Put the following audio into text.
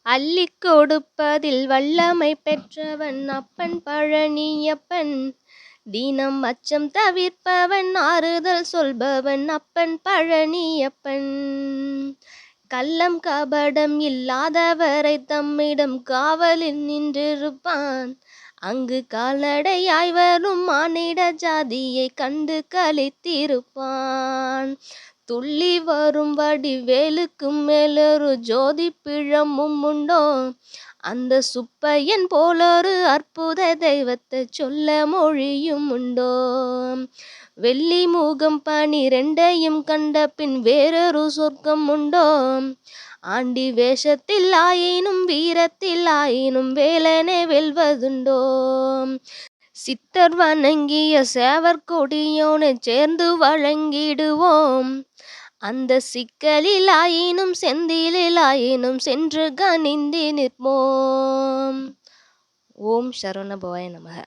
அள்ளிக் கொடுப்பதில் வல்லமை பெற்றவன் அப்பன் பழனியப்பன். தீனம் அச்சம் தவிர்ப்பவன் ஆறுதல் சொல்பவன் அப்பன் பழனியப்பன். கள்ளம் கபடம் இல்லாதவரை தம்மிடம் காவலில் நின்றிருப்பான். அங்கு கால்நடையாய் வரும் மானிட ஜாதியை கண்டு களித்திருப்பான். துள்ளி வரும் வடிவேலுக்கும் மேலொரு ஜோதி பிழம்பும் உண்டோ? அந்த சுப்பையன் போலொரு அற்புத தெய்வத்தை சொல்ல மொழியும் உண்டோ? வெள்ளி முகம் 12 கண்ட பின் வேறொரு சொர்க்கம் உண்டோ? ஆண்டி வேஷத்தில் ஆயினும் வீரத்தில் ஆயினும் வேலனை வெல்வதுண்டோ? சித்தர் வணங்கிய சேவர் கொடியோனை சேர்ந்து வழங்கிடுவோம். அந்த சிக்கலில் ஆயினும் செந்திலில் ஆயினும் சென்று கனிந்து நிற்போம். ஓம் சரவண பவாய நமக.